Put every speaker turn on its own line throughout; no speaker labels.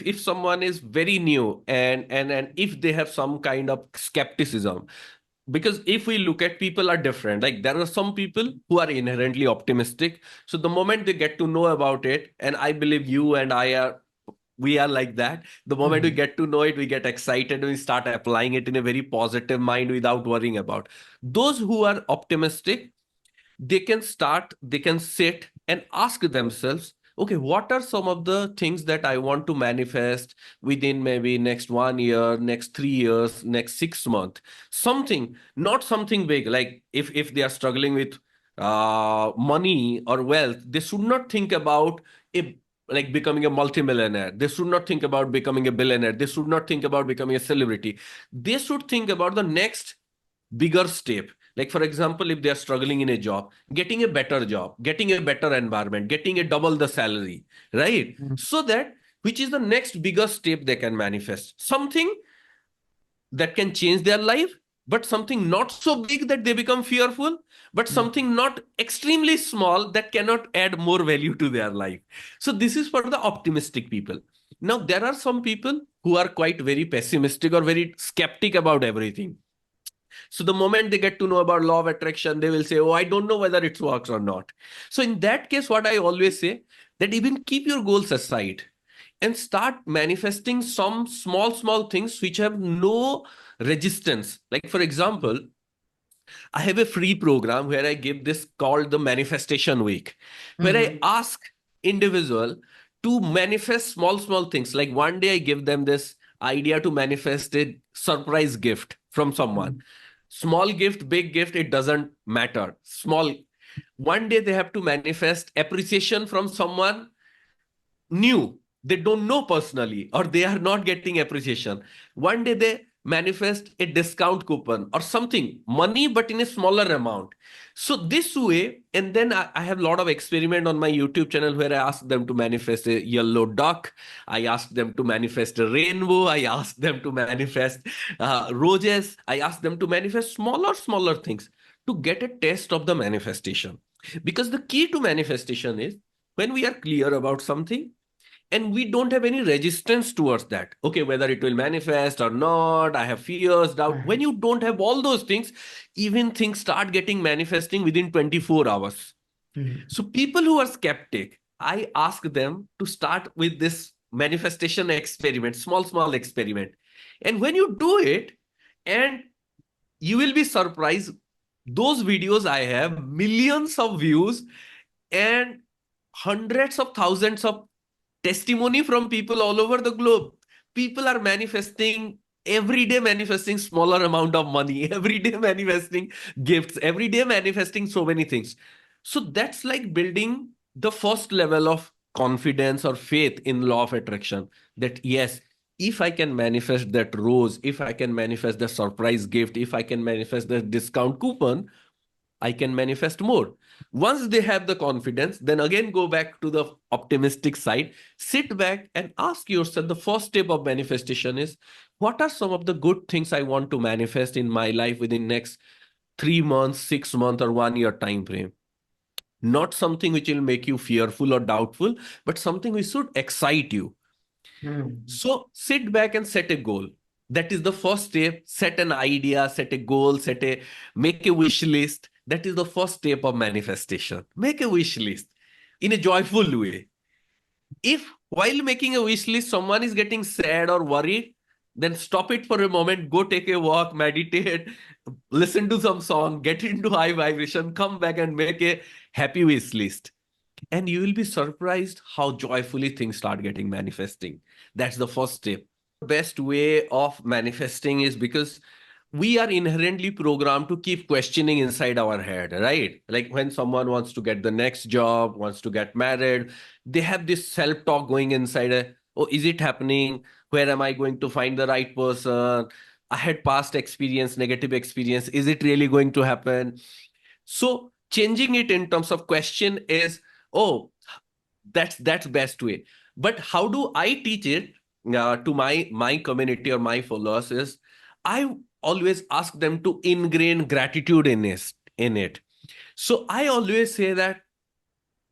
if someone is very new and if they have some kind of skepticism, because if we look at people are different, like there are some people who are inherently optimistic. So the moment they get to know about it, and I believe you and I are, we are like that. The moment we
Hmm.
get to know it, we get excited and we start applying it in a very positive mind without worrying about. Those who are optimistic, they can sit and ask themselves, okay, what are some of the things that I want to manifest within maybe next 1 year, next 3 years, next 6 months? Something, not something big. Like if they are struggling with money or wealth, they should not think about a like becoming a multimillionaire. They should not think about becoming a billionaire. They should not think about becoming a celebrity. They should think about the next bigger step. Like, for example, if they are struggling in a job, getting a better job, getting a better environment, getting a double the salary, right?
Hmm.
So that which is the next bigger step they can manifest. Something that can change their life, but something not so big that they become fearful, but
Hmm.
something not extremely small that cannot add more value to their life. So this is for the optimistic people. Now, there are some people who are quite very pessimistic or very skeptic about everything. So the moment they get to know about law of attraction, they will say, "Oh, I don't know whether it works or not." So in that case, what I always say, that even keep your goals aside and start manifesting some small, small things which have no resistance. Like, for example, I have a free program where I give this called the Manifestation Week, where I
Hmm.
ask individual to manifest small, small things. Like one day I give them this idea to manifest a surprise gift from someone.
Hmm.
Small gift, big gift, it doesn't matter. Small. One day they have to manifest appreciation from someone new they don't know personally, or they are not getting appreciation. One day they manifest a discount coupon or something, money but in a smaller amount. So this way, and then I have a lot of experiment on my YouTube channel where I ask them to manifest a yellow duck, I ask them to manifest a rainbow, I ask them to manifest roses, I ask them to manifest smaller things to get a taste of the manifestation. Because the key to manifestation is when we are clear about something and we don't have any resistance towards that. Okay, whether it will manifest or not, I have fears, doubt. When you don't have all those things, even things start getting manifesting within 24 hours.
Hmm.
So people who are skeptic, I ask them to start with this manifestation experiment, small experiment. And when you do it, and you will be surprised, those videos I have millions of views and hundreds of thousands of testimony from people all over the globe. People are manifesting every day, manifesting smaller amount of money, every day manifesting gifts, every day manifesting so many things. So that's like building the first level of confidence or faith in law of attraction, that yes, if I can manifest that rose, if I can manifest the surprise gift, if I can manifest the discount coupon, I can manifest more. Once they have the confidence, then again go back to the optimistic side, sit back and ask yourself, the first step of manifestation is, what are some of the good things I want to manifest in my life within next 3 months, 6 months, or 1 year time frame? Not something which will make you fearful or doubtful, but something which should excite you.
Hmm.
So sit back and set a goal. That is the first step. Set an idea, set a goal, make a wish list. That is the first step of manifestation. Make a wish list in a joyful way. If while making a wish list, someone is getting sad or worried, then stop it for a moment, go take a walk, meditate, listen to some song, get into high vibration, come back and make a happy wish list. And you will be surprised how joyfully things start getting manifesting. That's the first step. Best way of manifesting is because we are inherently programmed to keep questioning inside our head, right? Like when someone wants to get the next job, wants to get married, they have this self talk going inside. Oh, is it happening? Where am I going to find the right person? I had past experience, negative experience. Is it really going to happen? So changing it in terms of question is, oh, that's best way. But how do I teach it to my community or my followers is, I always ask them to ingrain gratitude in it. So I always say that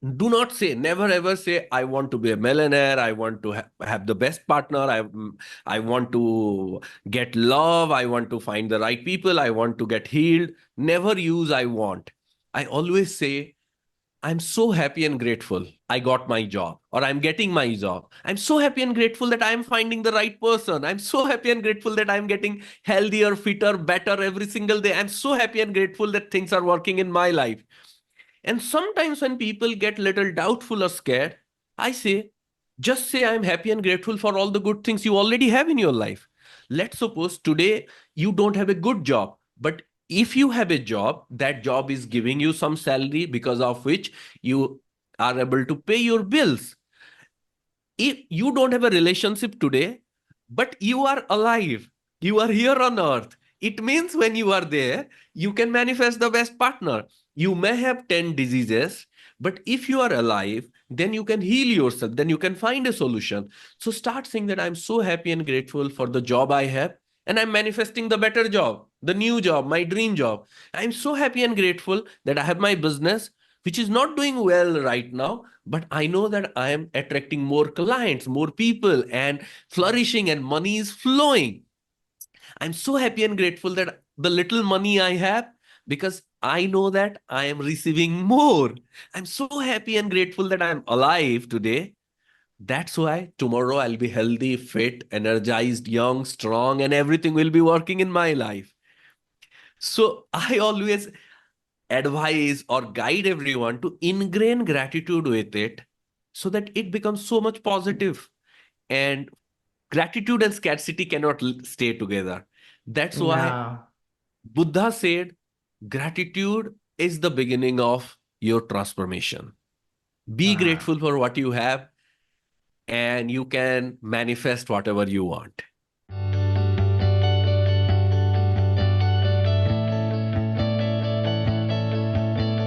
Do not say, never ever say, I want to be a millionaire. I want to have the best partner. I want to get love. I want to find the right people. I want to get healed. Never use I want. I always say, I'm so happy and grateful I got my job or I'm getting my job. I'm so happy and grateful that I'm finding the right person. I'm so happy and grateful that I'm getting healthier, fitter, better every single day. I'm so happy and grateful that things are working in my life. And sometimes when people get little doubtful or scared, I say, just say I'm happy and grateful for all the good things you already have in your life. Let's suppose today you don't have a good job, but if you have a job, that job is giving you some salary because of which you are able to pay your bills. If you don't have a relationship today, but you are alive, you are here on earth, it means when you are there, you can manifest the best partner. You may have 10 diseases, but if you are alive, then you can heal yourself, then you can find a solution. So start saying that I'm so happy and grateful for the job I have, and I'm manifesting the better job, the new job, my dream job. I'm so happy and grateful that I have my business, which is not doing well right now, but I know that I am attracting more clients, more people, and flourishing, and money is flowing. I'm so happy and grateful that the little money I have, because I know that I am receiving more. I'm so happy and grateful that I'm alive today. That's why tomorrow I'll be healthy, fit, energized, young, strong, and everything will be working in my life. So I always advise or guide everyone to ingrain gratitude with it so that it becomes so much positive. And gratitude and scarcity cannot stay together. That's why
Yeah.
Buddha said gratitude is the beginning of your transformation. Be
Ah.
grateful for what you have, and you can manifest whatever you want.